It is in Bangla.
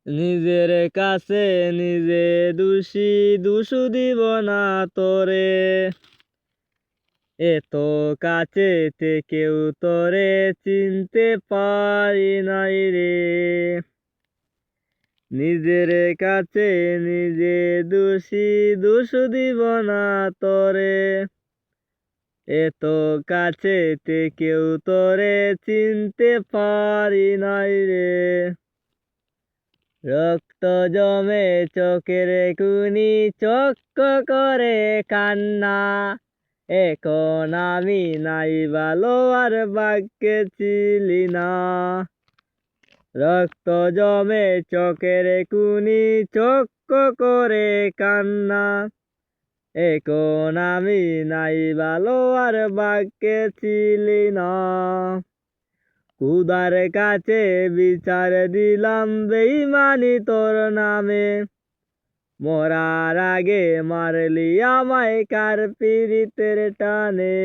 নিজের কাছে নিজে দোষী, দোষ দিব না তোরে। এত কাছে থেকেও তোরে চিনতে পারি নাই রে। নিজের কাছে নিজে দোষী, দোষ দিব না তোরে। এত কাছে থেকেও তোরে চিনতে পারি নাই রে। রক্ত জমে চোখের কুনি, চক্ক করে কান্না। এখন আমি নাই ভালো আর ভাগ্যে ছিলি না। রক্ত জমে চোখের কুনি, চক্ক করে কান্না। এখন আমি নাই ভালো আর ভাগ্যে ছিলি না। খোদার কাছে বিচার দিলাম বেঈমানি তোর নামে। মরার আগে মারলি আমায় কার পীড়িতের টানে।